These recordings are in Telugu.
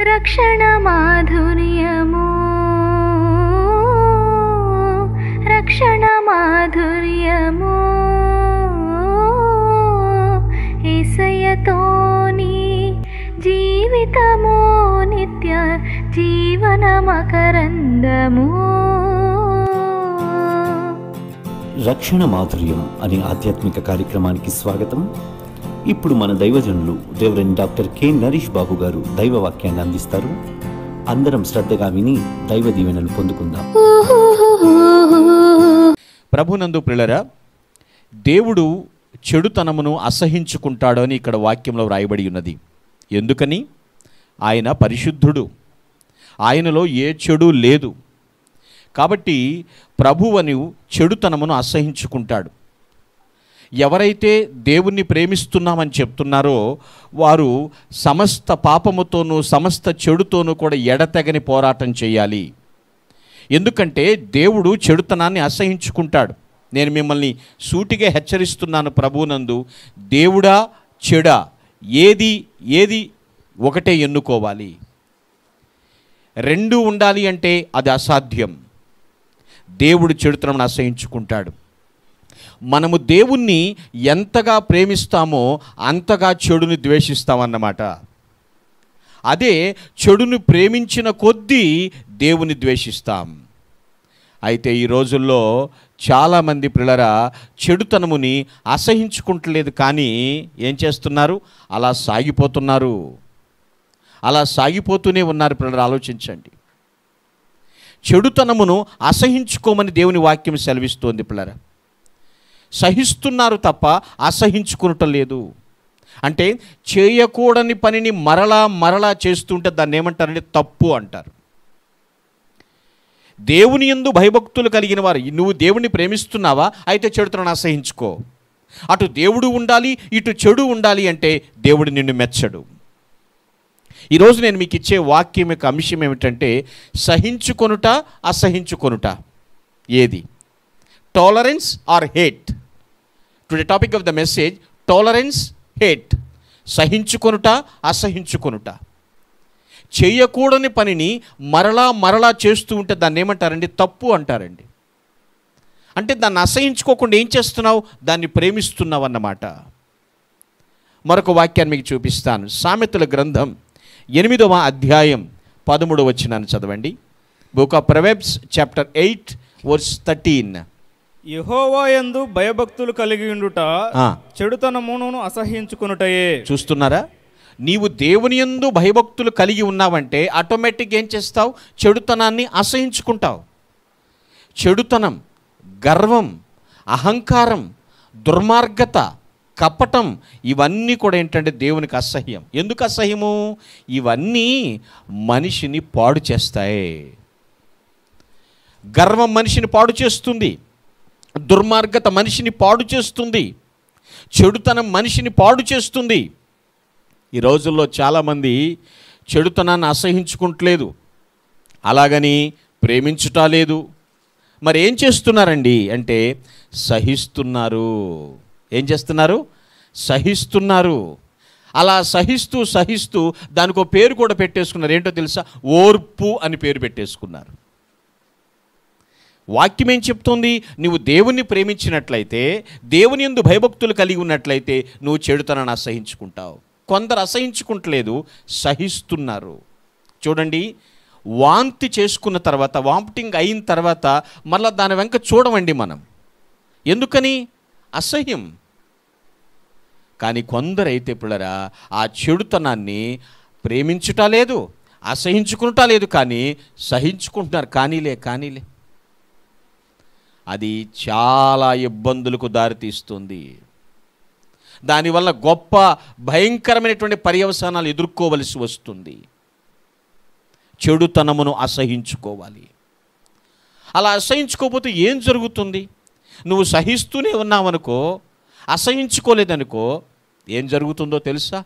రక్షణ మాధుర్యము, రక్షణ మాధుర్యము, యేసయ్యతోని జీవితము నిత్య జీవన మకరందము. రక్షణ మాధుర్యం అనే ఆధ్యాత్మిక కార్యక్రమానికి స్వాగతం. ఇప్పుడు మన దైవజనులు రెవరెండ్ డాక్టర్ కె నరేష్ బాబు గారు దైవ వాక్యాన్ని అందిస్తారు. అందరం శ్రద్ధగా విని దైవ దీవెనలు పొందుకుందాం. ప్రభునందు ప్రియులారా, దేవుడు చెడుతనమును అసహించుకుంటాడు అని ఇక్కడ వాక్యంలో వ్రాయబడి ఉన్నది. ఎందుకని? ఆయన పరిశుద్ధుడు, ఆయనలో ఏ చెడు లేదు. కాబట్టి ప్రభువను చెడుతనమును అసహించుకుంటాడు. ఎవరైతే దేవుణ్ణి ప్రేమిస్తున్నామని చెప్తున్నారో వారు సమస్త పాపముతోనూ సమస్త చెడుతోనూ కూడా ఎడతెగని పోరాటం చేయాలి. ఎందుకంటే దేవుడు చెడుతనాన్ని అసహించుకుంటాడు. నేను మిమ్మల్ని సూటిగా హెచ్చరిస్తున్నాను ప్రభువునందు, దేవుడా చెడా ఏది ఒకటే ఎన్నుకోవాలి. రెండు ఉండాలి అంటే అది అసాధ్యం. దేవుడు చెడుతనమును అసహించుకుంటాడు. మనము దేవుణ్ణి ఎంతగా ప్రేమిస్తామో అంతగా చెడుని ద్వేషిస్తామన్నమాట. అదే చెడును ప్రేమించిన కొద్దీ దేవుని ద్వేషిస్తాం. అయితే ఈ రోజుల్లో చాలామంది పిల్లరా చెడుతనముని అసహించుకుంటలేదు, కానీ ఏం చేస్తున్నారు? అలా సాగిపోతున్నారు. అలా సాగిపోతూనే ఉన్నారు. పిల్లలు ఆలోచించండి. చెడుతనమును అసహించుకోమని దేవుని వాక్యం సెలవిస్తోంది. పిల్లరా సహిస్తున్నారు తప్ప అసహించుకునటం లేదు. అంటే చేయకూడని పనిని మరలా చేస్తుంటే దాన్ని ఏమంటారంటే తప్పు అంటారు. దేవుని యందు భయభక్తులు కలిగిన వారు, నువ్వు దేవుణ్ణి ప్రేమిస్తున్నావా? అయితే చెడుతనను అసహించుకో. అటు దేవుడు ఉండాలి, ఇటు చెడు ఉండాలి అంటే దేవుడు నిన్ను మెచ్చడు. ఈరోజు నేను మీకు ఇచ్చే వాక్యం యొక్క అంశం ఏమిటంటే సహించుకొనుట అసహించుకొనుట. ఏది? Tolerance or hate. Today topic of the message tolerance, hate. సహించుకొనుట అసహించుకొనుట. చేయకూడని పనిని మరలా చేస్తూ ఉంటే దాన్ని ఏమంటారండి? తప్పు అంటారండి. అంటే దాన్ని అసహించుకోకుండా ఏం చేస్తున్నావు? దాన్ని ప్రేమిస్తున్నావు అన్నమాట. మరొక వాక్యాన్ని మీకు చూపిస్తాను. సామెతల గ్రంథం 8వ అధ్యాయం 13వ వచనాన్ని చదవండి. Book of Proverbs chapter 8 verse 13. యెహోవా యందు భయభక్తులు కలిగి ఉండుట చెడుతనమును అసహించుకొనుటయే. చూస్తున్నారా? నీవు దేవుని యందు భయభక్తులు కలిగి ఉన్నావంటే ఆటోమేటిక్గా ఏం చేస్తావు? చెడుతనాన్ని అసహించుకుంటావు. చెడుతనం, గర్వం, అహంకారం, దుర్మార్గత, కపటం ఇవన్నీ కూడా ఏంటంటే దేవునికి అసహ్యం. ఎందుకు అసహ్యము? ఇవన్నీ మనిషిని పాడు చేస్తాయి. గర్వం మనిషిని పాడు చేస్తుంది, దుర్మార్గత మనిషిని పాడు చేస్తుంది, చెడుతనం మనిషిని పాడు చేస్తుంది. ఈ రోజుల్లో చాలామంది చెడుతనాన్ని అసహించుకుంటలేదు, అలాగని ప్రేమించుట లేదు. మరి ఏం చేస్తున్నారండి అంటే సహిస్తున్నారు. ఏం చేస్తున్నారు? సహిస్తున్నారు. అలా సహిస్తూ దానికి ఒక పేరు కూడా పెట్టేసుకున్నారు. ఏంటో తెలుసా? ఓర్పు అని పేరు పెట్టేసుకున్నారు. వాక్యం ఏం చెప్తుంది? నువ్వు దేవుణ్ణి ప్రేమించినట్లయితే, దేవుని యందు భయభక్తులు కలిగి ఉన్నట్లయితే నువ్వు చెడుతనాన్ని అసహించుకుంటావు. కొందరు అసహించుకుంటలేదు, సహిస్తున్నారు. చూడండి, వాంతి చేసుకున్న తర్వాత, వామిటింగ్ అయిన తర్వాత మళ్ళీ దాని వెంక చూడమండి మనం. ఎందుకని? అసహ్యం. కానీ కొందరైతే పిల్లరా ఆ చెడుతనాన్ని ప్రేమించుట లేదు, అసహించుకుంటా లేదు, కానీ సహించుకుంటున్నారు. కానీలే అది చాలా ఇబ్బందులకు దారితీస్తుంది. దానివల్ల గొప్ప భయంకరమైనటువంటి పర్యవసానాలు ఎదుర్కోవలసి వస్తుంది. చెడుతనమును అసహించుకోవాలి. అలా అసహించుకోకపోతే ఏం జరుగుతుంది? నువ్వు సహిస్తూనే ఉన్నావనుకో, అసహించుకోలేదనుకో, ఏం జరుగుతుందో తెలుసా?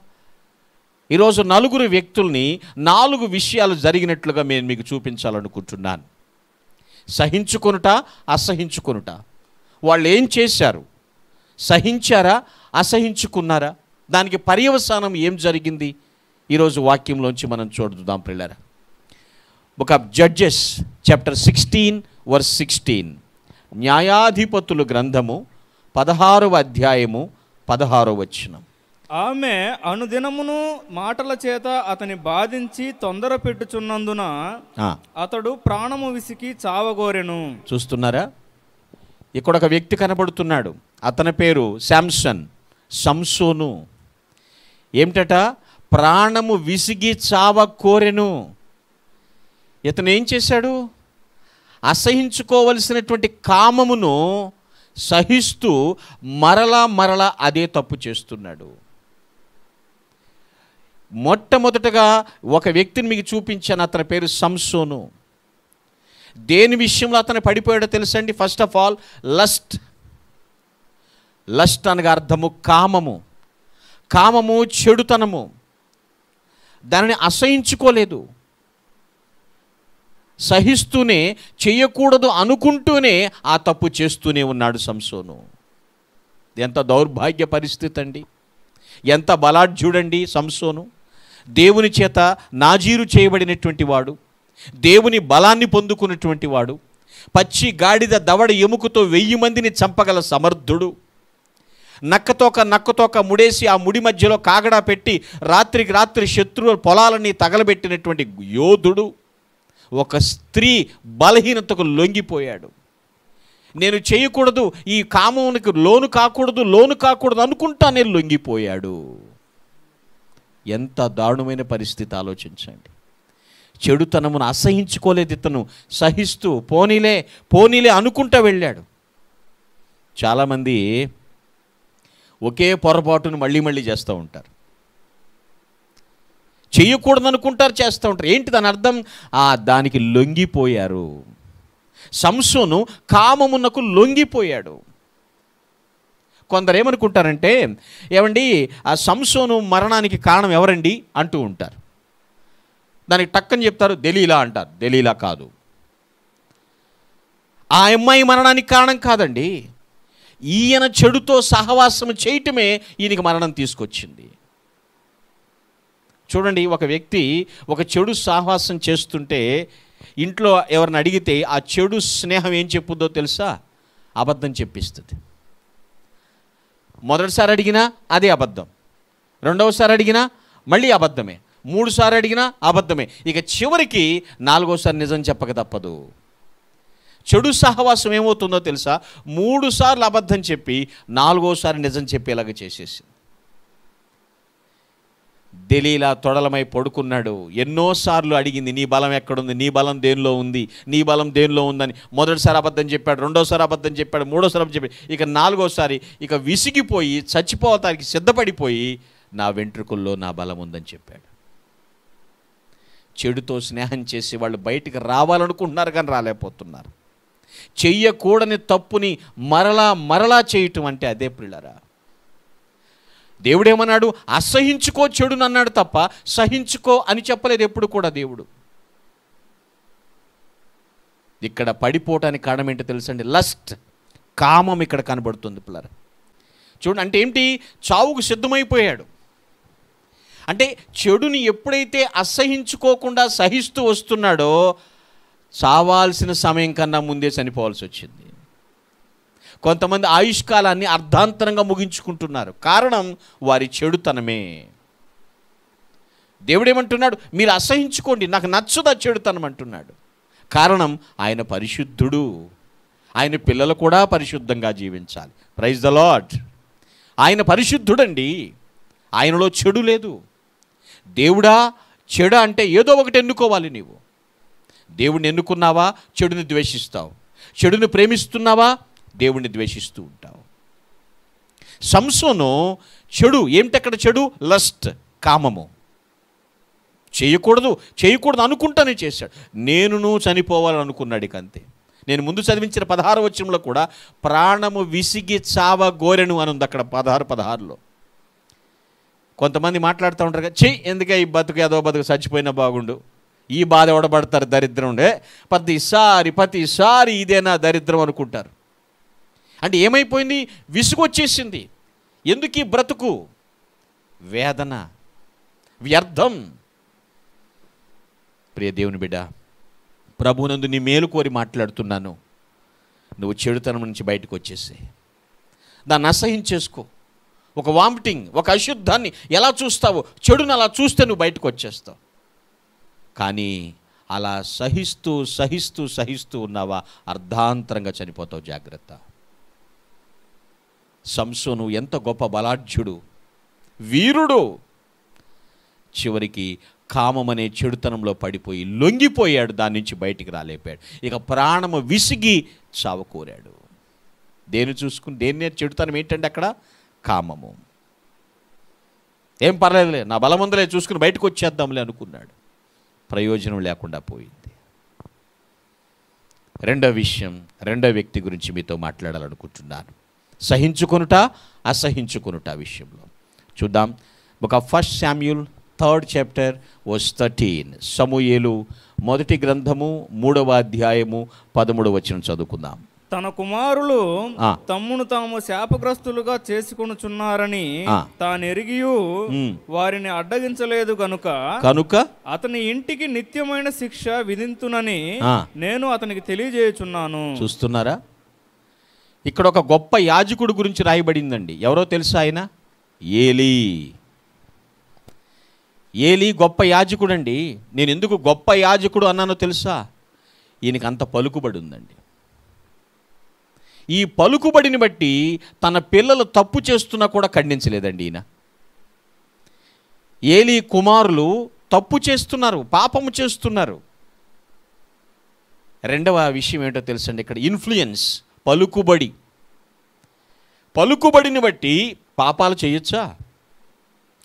ఈరోజు 4 వ్యక్తుల్ని 4 విషయాలు జరిగినట్లుగా నేను మీకు చూపించాలనుకుంటున్నాను. సహించుకొనుట అసహించుకొనుట. వాళ్ళు ఏం చేశారు? సహించారా? అసహించుకున్నారా? దానికి పర్యవసానం ఏం జరిగింది? ఈరోజు వాక్యంలోంచి మనం చూద్దాం ప్రియులారా. Book of judges chapter 16:16. న్యాయాధిపతుల గ్రంథము 16వ అధ్యాయము 16వ వచనం. ఆమె అనుదినమును మాటల చేత అతని బాధించి తొందర పెట్టుచున్నందున అతడు ప్రాణము విసికి చావగోరెను. చూస్తున్నారా, ఇక్కడ ఒక వ్యక్తి కనబడుతున్నాడు. అతని పేరు సంసోను. ఏమిటట? ప్రాణము విసిగి చావ కోరెను. ఇతను ఏం చేశాడు? అసహించుకోవలసినటువంటి కామమును సహిస్తూ మరలా అదే తప్పు చేస్తున్నాడు. మొట్టమొదటగా ఒక వ్యక్తిని మీకు చూపించాను. అతని పేరు సంసోను. దేని విషయంలో అతను పడిపోయాడో తెలుసండి? ఫస్ట్ ఆఫ్ ఆల్ లస్ట్ అనగా అర్థము కామము చెడుతనము. దానిని అసహించుకోలేదు, సహిస్తూనే, చేయకూడదు అనుకుంటూనే ఆ తప్పు చేస్తూనే ఉన్నాడు సంసోను. ఎంత దౌర్భాగ్య పరిస్థితి అండి! ఎంత బలాఢ్యుడండి సంసోను! దేవుని చేత నాజీరు చేయబడినటువంటి వాడు, దేవుని బలాన్ని పొందుకున్నటువంటి వాడు, పచ్చి గాడిద దవడ ఎముకతో 1000 మందిని చంపగల సమర్థుడు, నక్కతోక ముడేసి ఆ ముడి మధ్యలో కాగడా పెట్టి రాత్రికి రాత్రి శత్రువుల పొలాలని తగలబెట్టినటువంటి యోధుడు, ఒక స్త్రీ బలహీనతకు లొంగిపోయాడు. నేను చేయకూడదు, ఈ కామమునికి లోను కాకూడదు అనుకుంటానే లొంగిపోయాడు. ఎంత దారుణమైన పరిస్థితి ఆలోచించండి. చెడుతనమును అసహించుకోలేదు ఇతను, సహిస్తూ పోనీలే అనుకుంటా వెళ్ళాడు. చాలామంది ఒకే పొరపాటును మళ్ళీ చేస్తూ ఉంటారు. చేయకూడదు అనుకుంటారు, చేస్తూ ఉంటారు. ఏంటి దాని అర్థం? దానికి లొంగిపోయారు. సంసోను కామమునకు లొంగిపోయాడు. కొందరు ఏమనుకుంటారంటే, ఏమండి ఆ సంసోను మరణానికి కారణం ఎవరండి అంటూ ఉంటారు. దానికి టక్కని చెప్తారు, దెలీలా అంటారు. దెలీలా కాదు. ఆ అమ్మాయి మరణానికి కారణం కాదండి. ఈయన చెడుతో సహవాసం చేయటమే ఈయనకి మరణం తీసుకొచ్చింది. చూడండి, ఒక వ్యక్తి ఒక చెడు సహవాసం చేస్తుంటే ఇంట్లో ఎవరిని అడిగితే ఆ చెడు స్నేహం ఏం చెప్పుద్దో తెలుసా? అబద్ధం చెప్పిస్తుంది. మొదటిసారి అడిగినా అదే అబద్ధం, రెండవసారి అడిగినా మళ్ళీ అబద్ధమే, 3 సార్లు అడిగినా అబద్ధమే, ఇక చివరికి 4వసారి నిజం చెప్పక తప్పదు. చెడు సహవాసం ఏమవుతుందో తెలుసా? 3 సార్లు అబద్ధం చెప్పి 4వసారి నిజం చెప్పేలాగా చేసేసింది. దెలీలా తొడలమై పడుకున్నాడు. ఎన్నోసార్లు అడిగింది, నీ బలం ఎక్కడుంది, నీ బలం దేనిలో ఉంది, నీ బలం దేనిలో ఉందని. మొదటిసారి అబద్ధం చెప్పాడు, రెండోసారి అబద్ధం చెప్పాడు, 3వసారి అబద్ధం చెప్పాడు. ఇక 4వసారి ఇక విసిగిపోయి చచ్చిపోవటానికి సిద్ధపడిపోయి నా వెంట్రుకల్లో నా బలం ఉందని చెప్పాడు. చెడుతో స్నేహం చేసి వాళ్ళు బయటికి రావాలనుకుంటున్నారు కానీ రాలేకపోతున్నారు. చెయ్యకూడని తప్పుని మరలా చేయటం అంటే అదే ప్రియులారా. దేవుడేమన్నాడు? అసహించుకో చెడును అన్నాడు తప్ప సహించుకో అని చెప్పలేదు ఎప్పుడు కూడా దేవుడు. ఇక్కడ పడిపోవటానికి కారణం ఏంటో తెలుసండి? కామం ఇక్కడ కనబడుతుంది పిల్లలు. చూడండి, అంటే ఏంటి? చావుకు సిద్ధమైపోయాడు. అంటే చెడుని ఎప్పుడైతే అసహించుకోకుండా సహిస్తూ వస్తున్నాడో చావాల్సిన సమయం కన్నా ముందే చనిపోవాల్సి వచ్చింది. కొంతమంది ఆయుష్కాలాన్ని అర్ధాంతరంగా ముగించుకుంటున్నారు. కారణం వారి చెడుతనమే. దేవుడేమంటున్నాడు? మీరు అసహించుకోండి, నాకు నచ్చదు ఆ చెడుతనం అంటున్నాడు. కారణం ఆయన పరిశుద్ధుడు, ఆయన పిల్లలు కూడా పరిశుద్ధంగా జీవించాలి. Praise the Lord. ఆయన పరిశుద్ధుడండి, ఆయనలో చెడు లేదు. దేవుడా చెడు అంటే ఏదో ఒకటి ఎన్నుకోవాలి. నీవు దేవుడిని ఎన్నుకున్నావా, చెడుని ద్వేషిస్తావు. చెడుని ప్రేమిస్తున్నావా, దేవుణ్ణి ద్వేషిస్తూ ఉంటావు. సంసోను చెడు ఏమిటక్కడ? చెడు కామము. చేయకూడదు అనుకుంటానే చేశాడు. నేను చనిపోవాలని అనుకున్నాడు. ఇక అంతే. నేను ముందు చదివించిన 16వ వచనంలో కూడా ప్రాణము విసిగి చావ గోరెను అని ఉంది అక్కడ 16:16లో. కొంతమంది మాట్లాడుతూ ఉంటారు కదా, ఎందుకే ఈ బతుకు ఏదో బతుకు చచ్చిపోయినా బాగుండు, ఈ బాధ ఎవడబడతారు, దరిద్రం ఉండే, ప్రతిసారి ఇదేనా దరిద్రం అనుకుంటారు. అంటే వ్యర్థం. ప్రియ దేవుని బిడ్డ, ప్రభువునందు నీ మేలు కోరి మాట్లాడుతున్నాను. నువ్వు చెడుతనం నుంచి బయటకు వచ్చేసి దాన్ని అసహించేసుకో. ఒక వామిటింగ్, ఒక అశుద్ధాన్ని ఎలా చూస్తావో, చెడుని అలా చూస్తే నువ్వు బయటకు వచ్చేస్తావు. కానీ అలా సహిస్తూ సహిస్తూ సహిస్తూ ఉన్నావా, అర్ధాంతరంగా చనిపోతావు. జాగ్రత్త. సంసోను ఎంత గొప్ప బలాఢ్యుడు, వీరుడు. చివరికి కామమనే చెడుతనంలో పడిపోయి లొంగిపోయాడు. దాని నుంచి బయటికి రాలేపాడు. ఇక ప్రాణము విసిగి చావు కోరాడు. దేన్ని చూసుకుని, దేన్ని చెడుతనం ఏంటంటే అక్కడ కామము. ఏం పర్లేదులే, నా బలముందలే చూసుకుని బయటకు వచ్చేద్దాంలే అనుకున్నాడు. ప్రయోజనం లేకుండా పోయింది. రెండో విషయం, రెండో వ్యక్తి గురించి మీతో మాట్లాడాలనుకుంటున్నాను. సహించుకొనుట, అసహించుకొనుట విషయంలో చూద్దాం. ఒక 1 శామ్యూయల్ 3rd chapter verse 13. సమూయేలు మొదటి గ్రంథము 3వ అధ్యాయము 13వ వచనం చదువుకుందాం. తన కుమారులు తమ్మును తాము శాపగ్రస్తులుగా చేసుకొనుచున్నారని తానెరిగియు వారిని అడ్డగించలేదు కనుక అతని ఇంటికి నిత్యమైన శిక్ష విధింతునని నేను అతనికి తెలియజేయుచున్నాను. చూస్తున్నారా, ఇక్కడ ఒక గొప్ప యాజకుడు గురించి రాయబడిందండి. ఎవరో తెలుసా ఆయన? ఏలీ గొప్ప యాజకుడు అండి. నేను ఎందుకు గొప్ప యాజకుడు అన్నానో తెలుసా? ఈయనకి అంత పలుకుబడి ఉందండి. ఈ పలుకుబడిని బట్టి తన పిల్లలు తప్పు చేస్తున్నా కూడా ఖండించలేదండి ఈయన. ఏలీ కుమారులు తప్పు చేస్తున్నారు, పాపము చేస్తున్నారు. రెండవ విషయం ఏంటో తెలుసండి, ఇక్కడ ఇన్ఫ్లుయెన్స్, పలుకుబడిని బట్టి పాపాలు చేయొచ్చా?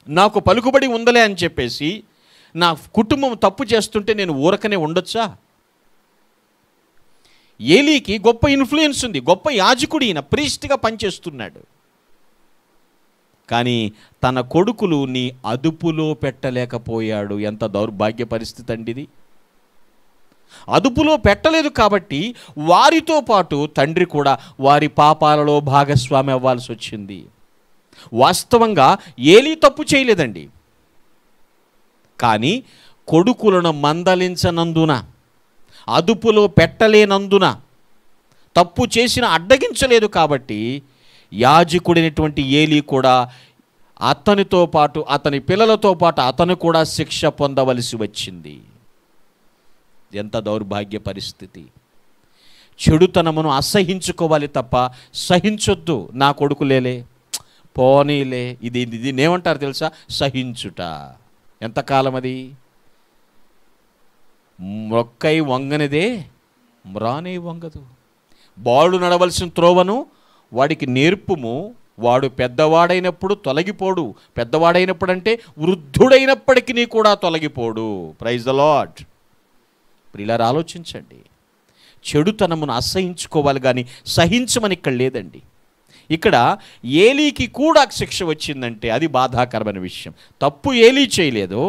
నాకు పలుకుబడి ఉందలే అని చెప్పేసి నా కుటుంబం తప్పు చేస్తుంటే నేను ఊరకనే ఉండొచ్చా? ఏలీకి గొప్ప ఇన్ఫ్లుయెన్స్ ఉంది, గొప్ప యాజకుడు ఈయన, ప్రీస్ట్గా పనిచేస్తున్నాడు. కానీ తన కొడుకులుని అదుపులో పెట్టలేకపోయాడు. ఎంత దౌర్భాగ్య పరిస్థితి అండి ఇది. అదుపులో పెట్టలేదు కాబట్టి వారితో పాటు తండ్రి కూడా వారి పాపాలలో భాగస్వామి అవ్వాల్సి వచ్చింది. వాస్తవంగా ఏలీ తప్పు చేయలేదండి. కానీ కొడుకులను మందలించనందున, అదుపులో పెట్టలేనందున, తప్పు చేసిన అడ్డగించలేదు కాబట్టి యాజకుడైనటువంటి ఏలీ కూడా అతనితో పాటు, అతని పిల్లలతో పాటు అతను కూడా శిక్ష పొందవలసి వచ్చింది. ఎంత దౌర్భాగ్య పరిస్థితి. చెడుతనమును అసహించుకోవాలి తప్ప సహించొద్దు. నా కొడుకులేలే, పోనీలే, ఇది ఏమంటారు తెలుసా? సహించుట. ఎంతకాలం అది? మొక్కై వంగనిదే మ్రానే వంగదు. బాలుడు నడవలసిన త్రోవను వాడికి నేర్పుము, వాడు పెద్దవాడైనప్పుడు తొలగిపోడు. పెద్దవాడైనప్పుడు అంటే వృద్ధుడైనప్పటికీ కూడా తొలగిపోడు. Praise the lord. ప్రియులారా, ఆలోచించండి. చెడుతనమును అసహించుకోవాలి కానీ సహించమని ఇక్కడ లేదండి. ఇక్కడ ఏలీకి కూడా శిక్ష వచ్చిందంటే అది బాధాకరమైన విషయం. తప్పు ఏలీ చేయలేదు,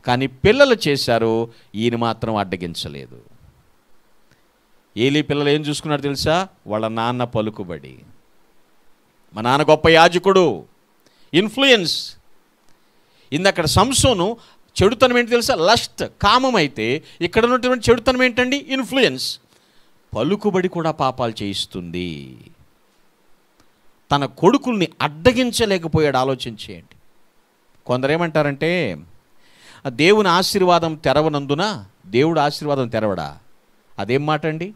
కానీ పిల్లలు చేశారు, ఈయన మాత్రం అడ్డగించలేదు. ఏలీ పిల్లలు ఏం చూసుకున్నారు తెలుసా? వాళ్ళ నాన్న పలుకుబడి. మా నాన్న గొప్ప యాజకుడు, ఇన్ఫ్లుయెన్స్. ఇందక్కడ సంసోను చెడుతనం ఏంటి తెలుసా? లస్ట్, కామం. అయితే ఇక్కడ ఉన్నటువంటి చెడుతనం ఏంటండి? ఇన్ఫ్లుయెన్స్. పలుకుబడి కూడా పాపాలు చేయిస్తుంది. తన కొడుకుల్ని అడ్డగించలేకపోయాడు. ఆలోచించేయండి. కొందరేమంటారంటే దేవుని ఆశీర్వాదం తెరవనందున దేవుడు ఆశీర్వాదం తెరవడా? అదేం మాట అండి?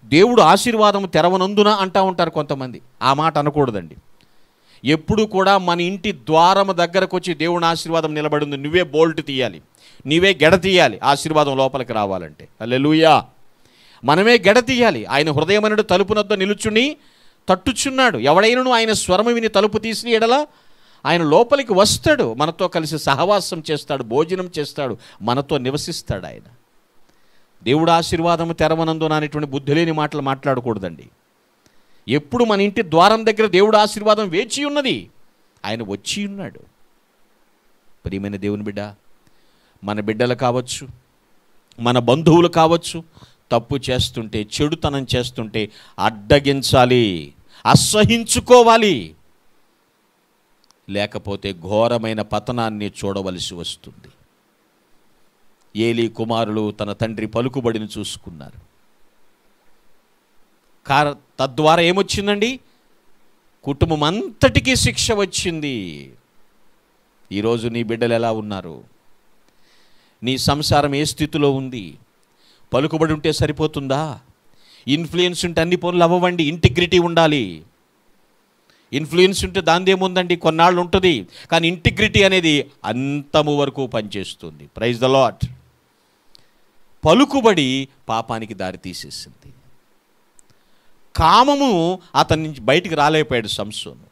దేవుడు ఆశీర్వాదం తెరవనందున అంటూ ఉంటారు కొంతమంది. ఆ మాట అనకూడదండి. ఎప్పుడు కూడా మన ఇంటి ద్వారము దగ్గరకు వచ్చి దేవుని ఆశీర్వాదం నిలబడింది, నువ్వే బోల్ట్ తీయాలి, నీవే గెడ తీయాలి ఆశీర్వాదం లోపలికి రావాలంటే. హల్లెలూయా. మనమే గెడ తీయాలి. ఆయన హృదయమనుడు తలుపునొద్ద నిలుచుని తట్టుచున్నాడు. ఎవడైనను ఆయన స్వరము విని తలుపు తీసిన ఎడల ఆయన లోపలికి వస్తాడు, మనతో కలిసి సహవాసం చేస్తాడు, భోజనం చేస్తాడు, మనతో నివసిస్తాడు ఆయన. దేవుడు ఆశీర్వాదము తెరవనందున అనేటువంటి బుద్ధి లేని మాటలు మాట్లాడకూడదండి. ఎప్పుడు మన ఇంటి ద్వారం దగ్గర దేవుడు ఆశీర్వాదం వేచి ఉన్నది, ఆయన వచ్చి ఉన్నాడు. ప్రియమైన దేవుని బిడ్డ, మన బిడ్డలు కావచ్చు, మన బంధువులు కావచ్చు, తప్పు చేస్తుంటే, చెడుతనం చేస్తుంటే అడ్డగించాలి, అసహించుకోవాలి. లేకపోతే ఘోరమైన పతనాన్ని చూడవలసి వస్తుంది. ఏలీ కుమారులు తన తండ్రి పలుకుబడిని చూసుకున్నారు. తద్వారా ఏమొచ్చిందండి? కుటుంబం అంతటికీ శిక్ష వచ్చింది. ఈరోజు నీ బిడ్డలు ఎలా ఉన్నారు? నీ సంసారం ఏ స్థితిలో ఉంది? పలుకుబడి ఉంటే సరిపోతుందా? ఇన్ఫ్లుయెన్స్ ఉంటే అన్ని పనులు అవ్వండి. ఇంటిగ్రిటీ ఉండాలి. ఇన్ఫ్లుయెన్స్ ఉంటే దానిదేముందండి, కొన్నాళ్ళు ఉంటుంది. కానీ ఇంటిగ్రిటీ అనేది అంతము వరకు పనిచేస్తుంది. Praise the Lord. పలుకుబడి పాపానికి దారి తీసేసింది. కామము అతని నుంచి బయటికి రాలేకపోయాడు సంసోను.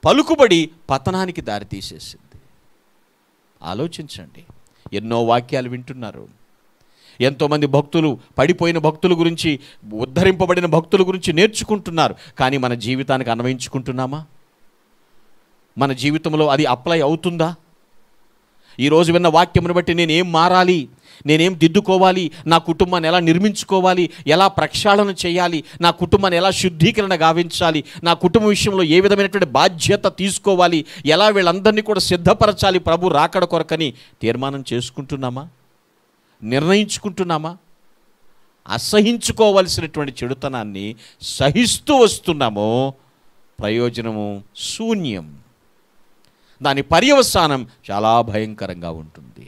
పలుకుబడి పతనానికి దారి తీసేసింది. ఆలోచించండి. ఎన్నో వాక్యాలు వింటున్నారు. ఎంతోమంది భక్తులు, పడిపోయిన భక్తుల గురించి, ఉద్ధరింపబడిన భక్తుల గురించి నేర్చుకుంటున్నారు. కానీ మన జీవితానికి అన్వయించుకుంటున్నామా? మన జీవితంలో అది అప్లై అవుతుందా? ఈరోజు విన్న వాక్యమును బట్టి నేనేం మారాలి, నేనేం దిద్దుకోవాలి, నా కుటుంబాన్ని ఎలా నిర్మించుకోవాలి, ఎలా ప్రక్షాళన చేయాలి, నా కుటుంబాన్ని ఎలా శుద్ధీకరణ గావించాలి, నా కుటుంబ విషయంలో ఏ విధమైనటువంటి బాధ్యత తీసుకోవాలి, ఎలా వీళ్ళందరినీ కూడా సిద్ధపరచాలి ప్రభు రాకడ కొరకని తీర్మానం చేసుకుంటున్నామా? నిర్ణయించుకుంటున్నామా? అసహించుకోవలసినటువంటి చెడుతనాన్ని సహిస్తూ వస్తున్నామో ప్రయోజనము శూన్యం. దాని పర్యవసానం చాలా భయంకరంగా ఉంటుంది.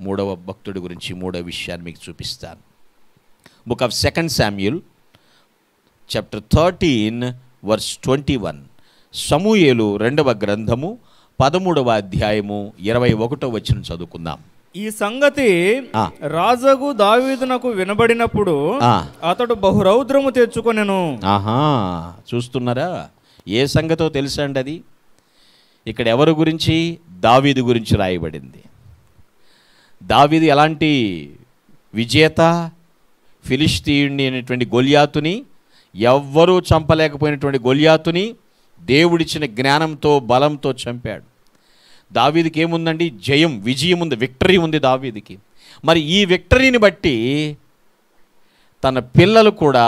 మూడవ భక్తుడి గురించి మూడవ విషయాన్ని మీకు చూపిస్తాను. Book of 2 Samuel chapter 13 verse 21. సమూయేలు 2వ గ్రంథము 13వ అధ్యాయము 21వ వచనం చదువుకుందాం. ఈ సంగతి రాజగు దావీదునకు వినబడినప్పుడు అతడు బహురౌద్రము తెచ్చుకొనెను. ఆహా, చూస్తున్నారా? ఏ సంగతో తెలుసా అండి అది? ఇక్కడ ఎవరి గురించి? దావీదు గురించి రాయబడింది. దావీదు ఎలాంటి విజేత? ఫిలిష్తీయుని అనేటువంటి గొలియాతుని, ఎవ్వరూ చంపలేకపోయినటువంటి గొలియాతుని దేవుడిచ్చిన జ్ఞానంతో, బలంతో చంపాడు. దావీదుకి ఏముందండి? జయం, విజయం ఉంది, విక్టరీ ఉంది దావీదుకి. మరి ఈ విక్టరీని బట్టి తన పిల్లలు కూడా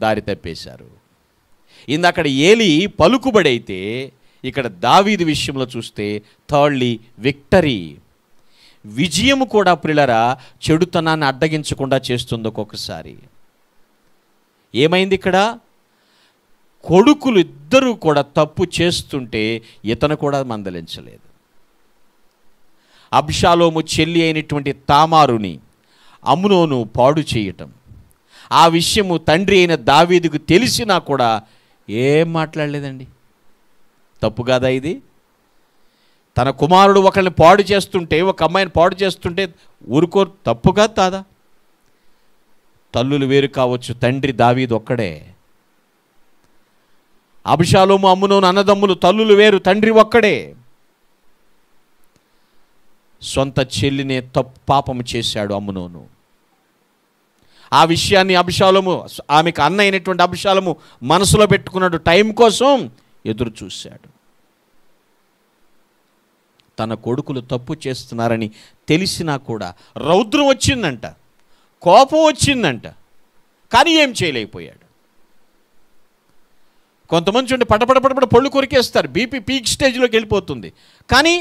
దారి తప్పేశారు. ఇందక్కడ ఏలీ పలుకుబడి అయితే, ఇక్కడ దావీదు విషయంలో చూస్తే థర్డ్లీ విక్టరీ. విజయము కూడా ప్రియులారా చెడుతనాన్ని అడ్డగించకుండా చేస్తుంది. ఒక్కొక్కసారి ఏమైంది ఇక్కడ? కొడుకులు ఇద్దరూ కూడా తప్పు చేస్తుంటే ఇతను కూడా మందలించలేదు. అబ్షాలోము చెల్లి అయినటువంటి తామారుని అమ్నోను పాడు చేయటం, ఆ విషయము తండ్రి అయిన దావీదుకు తెలిసినా కూడా ఏం మాట్లాడలేదండి. తప్పు కాదా ఇది? తన కుమారుడు ఒకరిని పాడు చేస్తుంటే, ఒక అమ్మాయిని పాడు చేస్తుంటే ఊరుకో, తప్పు కాదు కాదా? తల్లులు వేరు కావచ్చు, తండ్రి దావీదు ఒక్కడే. అబ్షాలోము అమ్నోను అన్నదమ్ములు, తల్లులు వేరు, తండ్రి ఒక్కడే. సొంత చెల్లినే పాపము చేశాడు అమ్నోను. ఆ విషయాన్ని అబ్షాలోము, ఆమెకు అన్న అయినటువంటి అబ్షాలోము మనసులో పెట్టుకున్నాడు. టైం కోసం ఎదురు చూశాడు. తన కొడుకులు తప్పు చేస్తున్నారని తెలిసినా కూడా రౌద్రం వచ్చిందంట, కోపం వచ్చిందంట, కానీ ఏం చేయలేకపోయాడు. కొంతమంది చూడండి, పటపడ పళ్ళు కొరికేస్తారు, బీపీ పీక్ స్టేజ్లోకి వెళ్ళిపోతుంది, కానీ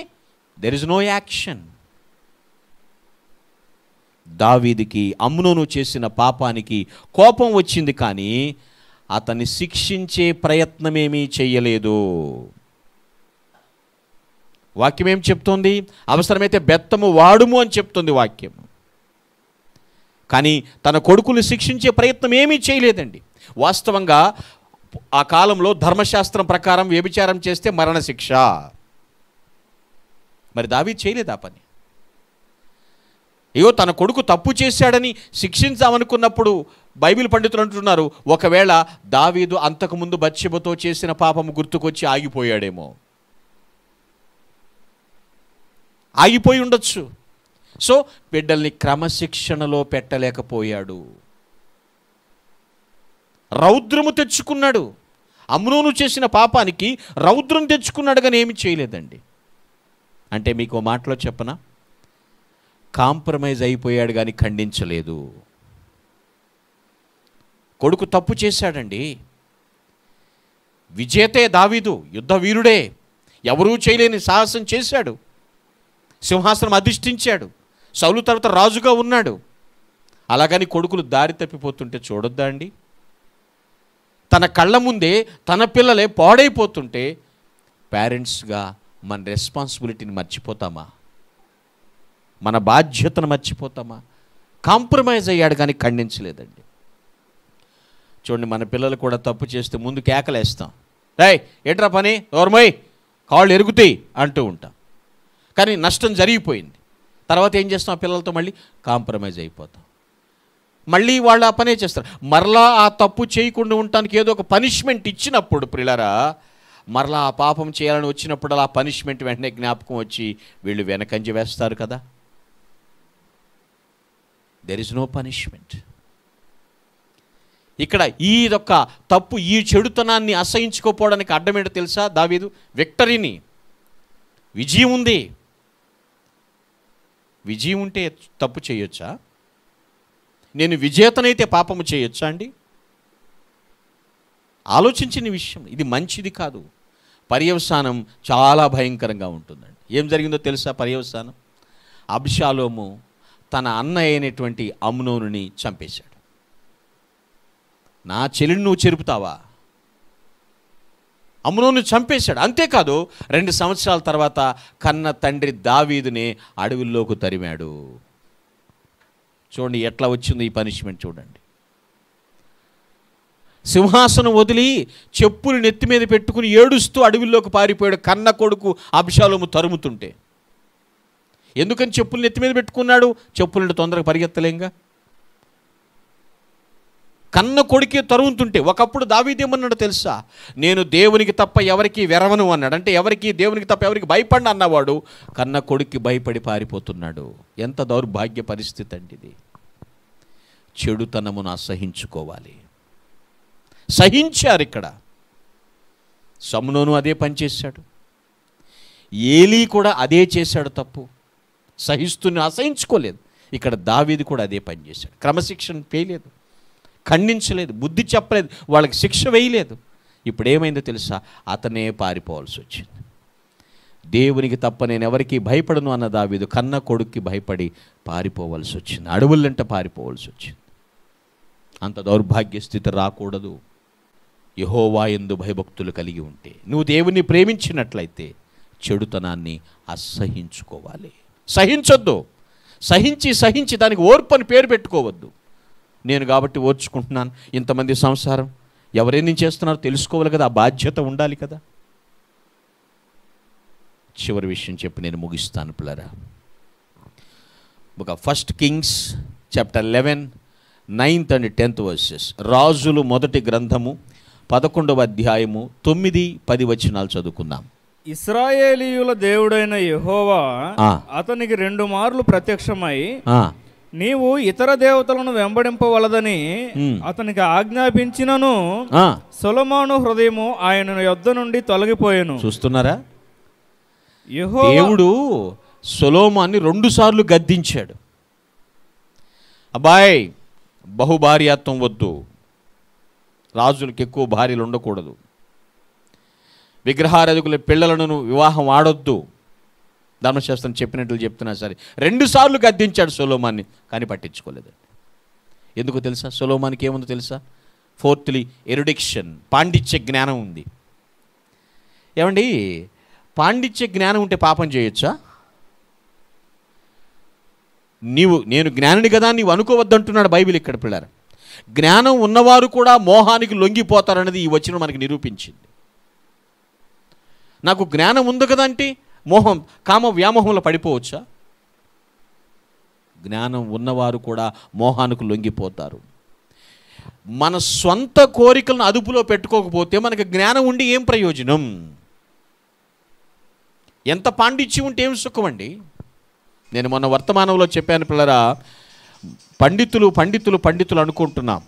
దెర్ ఇస్ నో యాక్షన్. దావీదుకి అమ్నోను చేసిన పాపానికి కోపం వచ్చింది, కానీ అతన్ని శిక్షించే ప్రయత్నమేమీ చెయ్యలేదు. వాక్యం ఏం చెప్తోంది? అవసరమైతే బెత్తము వాడుము అని చెప్తుంది వాక్యం. కానీ తన కొడుకులు శిక్షించే ప్రయత్నం ఏమీ చేయలేదండి. వాస్తవంగా ఆ కాలంలో ధర్మశాస్త్రం ప్రకారం వ్యభిచారం చేస్తే మరణశిక్ష. మరి దావీదు చేయలేదు ఆ పని. అయ్యో, తన కొడుకు తప్పు చేశాడని శిక్షించామనుకున్నప్పుడు బైబిల్ పండితులు అంటున్నారు, ఒకవేళ దావీదు అంతకుముందు బత్షెబతో చేసిన పాపము గుర్తుకొచ్చి ఆగిపోయాడేమో, ఆగిపోయి ఉండొచ్చు. సో బిడ్డల్ని క్రమశిక్షణలో పెట్టలేకపోయాడు. రౌద్రము తెచ్చుకున్నాడు. అమ్నోను చేసిన పాపానికి రౌద్రం తెచ్చుకున్నాడు, కానీ ఏమి చేయలేదండి. అంటే మీకు మాటలో చెప్పనా, కాంప్రమైజ్ అయిపోయాడు కానీ ఖండించలేదు. కొడుకు తప్పు చేశాడండి, విజేతే దావీదు, యుద్ధ వీరుడే, ఎవరూ చేయలేని సాహసం చేశాడు, సింహాసనం అధిష్ఠించాడు, సౌలు తర్వాత రాజుగా ఉన్నాడు. అలాగని కొడుకులు దారి తప్పిపోతుంటే చూడొద్దా అండి? తన కళ్ళ ముందే తన పిల్లలే పాడైపోతుంటే పేరెంట్స్గా మన రెస్పాన్సిబిలిటీని మర్చిపోతామా? మన బాధ్యతను మర్చిపోతామా? కాంప్రమైజ్ అయ్యాడు కానీ ఖండించలేదండి. చూడండి, మన పిల్లలు కూడా తప్పు చేస్తే ముందు కేకలేస్తాం, రేయ్ ఏంట్రా పని, నోర్మోయ్, కాళ్ళు ఎరుగుతాయి అంటూ ఉంటాం. కానీ నష్టం జరిగిపోయింది. తర్వాత ఏం చేస్తాం? ఆ పిల్లలతో మళ్ళీ కాంప్రమైజ్ అయిపోతాం. మళ్ళీ వాళ్ళు ఆ పనే చేస్తారు. మరలా ఆ తప్పు చేయకుండా ఉండటానికి ఏదో ఒక పనిష్మెంట్ ఇచ్చినప్పుడు ప్రియులారా, మరలా ఆ పాపం చేయాలని వచ్చినప్పుడు ఆ పనిష్మెంట్ వెంటనే జ్ఞాపకం వచ్చి వీళ్ళు వెనకంజ వేస్తారు కదా. There is no punishment. ఇక్కడ ఈ యొక్క తప్పు, ఈ చెడుతనాన్ని అసహించుకోపోవడానికి అడ్డమేంటో తెలుసా? దావీదు విక్టరీని, విజయం ఉంది. విజయం ఉంటే తప్పు చేయొచ్చా? నేను విజేతనైతే పాపము చేయొచ్చా అండి? ఆలోచించిన విషయం ఇది మంచిది కాదు. పర్యవసానం చాలా భయంకరంగా ఉంటుందండి. ఏం జరిగిందో తెలుసా? పర్యవసానం అబ్షాలోము తన అన్న అయినటువంటి అమ్నోనుని చంపేశాడు. నా చెల్లిని నువ్వు చెరుపుతావా? అమ్నోను చంపేశాడు. అంతేకాదు 2 సంవత్సరాల తర్వాత కన్న తండ్రి దావీదుని అడవుల్లోకి తరిమాడు. చూడండి ఎట్లా వచ్చింది ఈ పనిష్మెంట్. చూడండి, సింహాసనం వదిలి చెప్పులు నెత్తి మీద పెట్టుకుని ఏడుస్తూ అడవిలోకి పారిపోయాడు కన్న కొడుకు అబ్షాలోము తరుముతుంటే. ఎందుకని చెప్పులు నెత్తి మీద పెట్టుకున్నాడు? చెప్పులు తొందరగా పరిగెత్తలేంగా. కన్న కొడుకే తరుముతుంటే ఒకప్పుడు దావీదు ఏమన్నాడు తెలుసా? నేను దేవునికి తప్ప ఎవరికి వెరవను అన్నాడు. అంటే ఎవరికి, దేవునికి తప్ప ఎవరికి భయపడిన అన్నవాడు కన్న కొడుక్కి భయపడి పారిపోతున్నాడు. ఎంత దౌర్భాగ్య పరిస్థితి అండి ఇది. చెడుతనమును అసహించుకోవాలి. సహించారు. ఇక్కడ సమ్నోను అదే పని చేశాడు, ఏలీ కూడా అదే చేశాడు తప్పు. సహిస్తుని అసహించుకోలేదు. ఇక్కడ దావీదు కూడా అదే పని చేశాడు. క్రమశిక్షణ చేయలేదు, ఖండించలేదు, బుద్ధి చెప్పలేదు, వాళ్ళకి శిక్ష వేయలేదు. ఇప్పుడు ఏమైందో తెలుసా? అతనే పారిపోవాల్సి వచ్చింది. దేవునికి తప్ప నేను ఎవరికి భయపడను అన్న దావీదు కన్న కొడుక్కి భయపడి పారిపోవాల్సి వచ్చింది. అడవులంట పారిపోవాల్సి వచ్చింది. అంత దౌర్భాగ్య స్థితి రాకూడదు. యెహోవా యందు భయభక్తులు కలిగి ఉంటే, నువ్వు దేవుని ప్రేమించినట్లయితే చెడుతనాన్ని అసహించుకోవాలి. సహించొద్దు. సహించి దానికి ఓర్పు అని పేరు పెట్టుకోవద్దు. నేను కాబట్టి ఓర్చుకుంటున్నాను, ఇంతమంది సంసారం ఎవరేం చేస్తున్నారో తెలుసుకోవాలి కదా, ఆ బాధ్యత ఉండాలి కదా. చివరి విషయం చెప్పి నేను ముగిస్తాను పిల్లరా. ఒక 1 Kings chapter 11 9th and 10th verses. రాజులు మొదటి గ్రంథము 11వ అధ్యాయము 9-10 వచనాలు చదువుకుందాం. ఇశ్రాయేలీయుల దేవుడైన యెహోవా అతనికి 2 మార్లు ప్రత్యక్షమై నీవు ఇతర దేవతలను వెంబడింపవలదని అతనికి ఆజ్ఞాపించినను సొలొమోను హృదయము ఆయన యొద్ద నుండి తొలగిపోయెను. చూస్తున్నారా? దేవుడు సొలొమోన్ని 2 సార్లు గద్దించాడు. అబ్బాయ్, బహుభార్యాత్వం వద్దు, రాజులకు ఎక్కువ భార్యలు ఉండకూడదు, విగ్రహారాధకుల పిల్లలను వివాహం ఆడొద్దు, ధర్మశాస్త్రం చెప్పినట్లు చెప్తున్నా సరే 2 సార్లు గద్దించాడు సొలొమోన్ని, కానీ పట్టించుకోలేదు. ఎందుకు తెలుసా? సొలొమోనికి ఏముందో తెలుసా? 4th ఎరుడిక్షన్, పాండిత్య జ్ఞానం ఉంది. ఏమండి, పాండిత్య జ్ఞానం ఉంటే పాపం చేయొచ్చా? నేను జ్ఞానిని కదా నీవు అనుకోవద్దంటున్నాడు బైబిల్ ఇక్కడ పిల్లలు. జ్ఞానం ఉన్నవారు కూడా మోహానికి లొంగిపోతారన్నది ఈ వచనం మనకి నిరూపించింది. నాకు జ్ఞానం ఉంది కదా అంటే మోహం, కామ వ్యామోహంలో పడిపోవచ్చా? జ్ఞానం ఉన్నవారు కూడా మోహానికి లొంగిపోతారు. మన స్వంత కోరికలను అదుపులో పెట్టుకోకపోతే మనకు జ్ఞానం ఉండి ఏం ప్రయోజనం? ఎంత పాండిత్యం ఉంటే ఏం సుఖం అండి? నేను మొన్న వర్తమానంలో చెప్పాను పిల్లరా, పండితులు అనుకుంటున్నాం.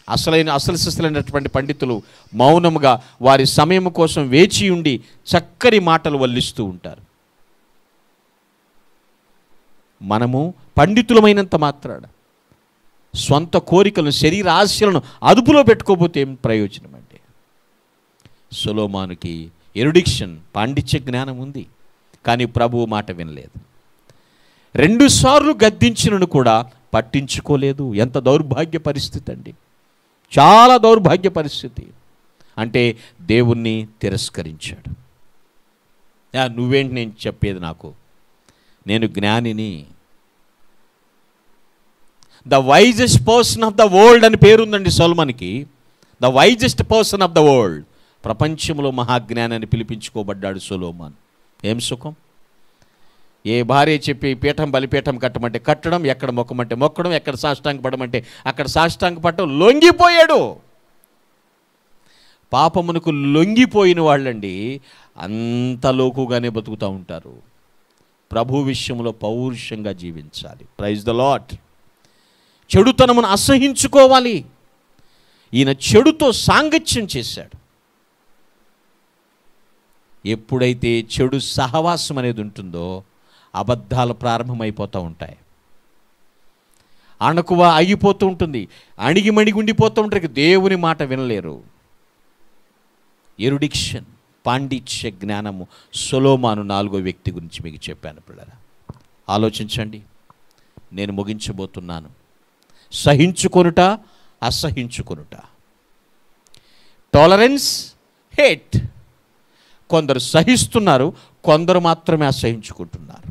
అసలు సిసలైనటువంటి పండితులు మౌనముగా వారి సమయం కోసం వేచి ఉండి చక్కని మాటలు వల్లిస్తూ ఉంటారు. మనము పండితులమైనంత మాత్రాన స్వంత కోరికలను, శరీర ఆశలను అదుపులో పెట్టుకోకపోతే ఏం ప్రయోజనం అండి? సొలొమోనుకి ఎరుడిక్షన్, పాండిత్య జ్ఞానం ఉంది, కానీ ప్రభువు మాట వినలేదు. 2 సార్లు గద్దించినను కూడా పట్టించుకోలేదు. ఎంత దౌర్భాగ్య పరిస్థితి అండి, చాలా దౌర్భాగ్య పరిస్థితి. అంటే దేవుణ్ణి తిరస్కరించాడు. నువ్వేంటి నేను చెప్పేది, నేను జ్ఞానిని, the wisest person of the world అని పేరుందండి సొలొమోనుకి. The wisest person of the world, ప్రపంచంలో మహాజ్ఞానాన్ని పిలిపించుకోబడ్డాడు సొలొమోను. ఏం సుఖం! ఏ భార్య చెప్పి పీఠం బలిపీఠం కట్టమంటే కట్టడం, ఎక్కడ మొక్కమంటే మొక్కడం, ఎక్కడ సాష్టాంగ పడమంటే అక్కడ సాష్టాంగ పడటం. లొంగిపోయాడు. పాపమునకు లొంగిపోయిన వాళ్ళండి అంత లోకుగానే బతుకుతూ ఉంటారు. ప్రభు విషయంలో పౌరుషంగా జీవించాలి. Praise the Lord. చెడుతనమును అసహించుకోవాలి. ఈయన చెడుతో సాంగత్యం చేశాడు. ఎప్పుడైతే చెడు సహవాసం అనేది ఉంటుందో అబద్ధాలు ప్రారంభమైపోతూ ఉంటాయి. అణకువ ఆగిపోతూ ఉంటుంది, అణిగిమణిగి ఉండిపోతూ ఉంటారు, దేవుని మాట వినలేరు. ఎరుడిక్షన్, పాండిత్య జ్ఞానము. సొలొమోను 4వ వ్యక్తి గురించి మీకు చెప్పాను పిల్లరా. ఆలోచించండి. నేను ముగించబోతున్నాను. సహించుకొనుట, అసహించుకొనుట. Tolerance, hate. కొందరు సహిస్తున్నారు, కొందరు మాత్రమే అసహించుకుంటున్నారు.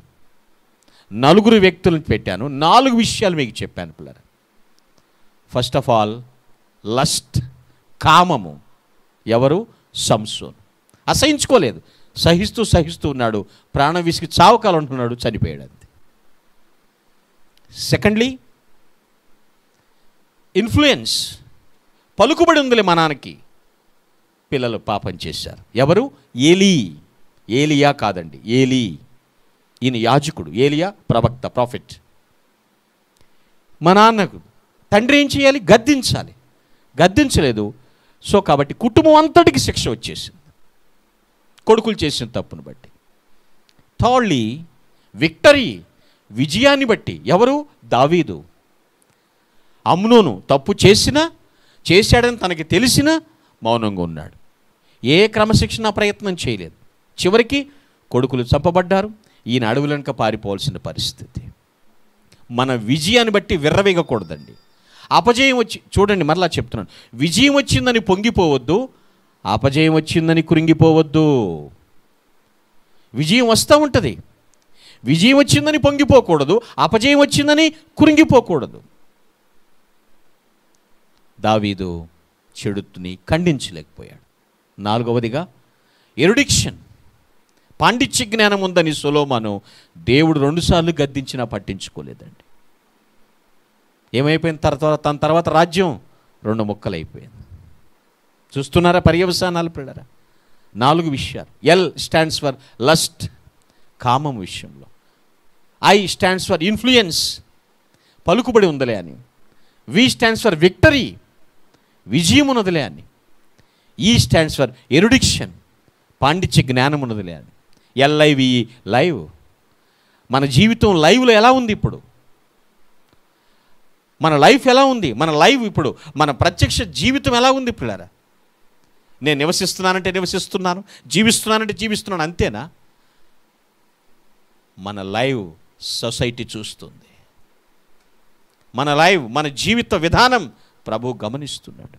4 వ్యక్తులను పెట్టాను. 4 విషయాలు మీకు చెప్పాను పిల్లరా. ఫస్ట్ ఆఫ్ ఆల్, లస్ట్, కామము. ఎవరు? సంసోను. అసహించుకోలేదు, సహిస్తూ ఉన్నాడు. ప్రాణం విసిగి చావకాలంటున్నాడు, చనిపోయాడు అంతే. Secondly, influence. పలుకుబడి ఉందిలే మా నాన్నకి, పిల్లలు పాపం చేశారు. ఎవరు? ఏలియా కాదండి, ఏలీ. ఈయన యాజకుడు, ఏలియా ప్రవక్త, ప్రాఫిట్. మా నాన్నకు తండ్రి ఏం చేయాలి? గద్దించాలి. గద్దించలేదు. సో కాబట్టి కుటుంబం అంతటికి శిక్ష వచ్చేసింది, కొడుకులు చేసిన తప్పును బట్టి. థర్డ్లీ, విక్టరీ, విజయాన్ని బట్టి. ఎవరు? దావీదు. అమ్నోను తప్పు చేశాడని తనకి తెలిసినా మౌనంగా ఉన్నాడు. ఏ క్రమశిక్షణ ప్రయత్నం చేయలేదు. చివరికి కొడుకులు చంపబడ్డారు. ఈయన అడవులనక పారిపోవాల్సిన పరిస్థితి. మన విజయాన్ని బట్టి విర్రవీగకూడదండి. అపజయం వచ్చి, చూడండి మరలా చెప్తున్నాను, విజయం వచ్చిందని పొంగిపోవద్దు, అపజయం వచ్చిందని కృంగిపోవద్దు. విజయం వస్తూ ఉంటుంది. విజయం వచ్చిందని పొంగిపోకూడదు, అపజయం వచ్చిందని కృంగిపోకూడదు. దావీదు చెడుని ఖండించలేకపోయాడు. 4వదిగా, ఎరుడిక్షన్, పాండిత్య జ్ఞానం ఉందని సొలొమోను దేవుడు 2 సార్లు గద్దించినా పట్టించుకోలేదండి. ఏమైపోయిన తన తర్వాత రాజ్యం 2 ముక్కలైపోయింది. చూస్తున్నారా పర్యవసానాలు పిల్లరా? 4 విషయాలు. ఎల్ స్టాండ్స్ ఫర్ లస్ట్, కామం విషయంలో. ఐ స్టాండ్స్ ఫర్ ఇన్ఫ్లుయెన్స్, పలుకుబడి ఉందలే అని. వి స్టాండ్స్ ఫర్ విక్టరీ, విజయం ఉన్నదిలే అని. ఈ స్టాండ్స్ ఫర్ ఎరుడిక్షన్, పాండిత్య జ్ఞానం ఉన్నదిలే అని. LIVE, live. మన జీవితం లైవ్లో ఎలా ఉంది ఇప్పుడు? మన లైఫ్ ఎలా ఉంది? మన లైవ్ ఇప్పుడు, మన ప్రత్యక్ష జీవితం ఎలా ఉంది పిల్లరా? నేను నివసిస్తున్నానంటే నివసిస్తున్నాను, జీవిస్తున్నానంటే జీవిస్తున్నాను, అంతేనా? మన లైవ్ సొసైటీ చూస్తుంది. మన లైవ్, మన జీవిత విధానం ప్రభు గమనిస్తున్నాడు.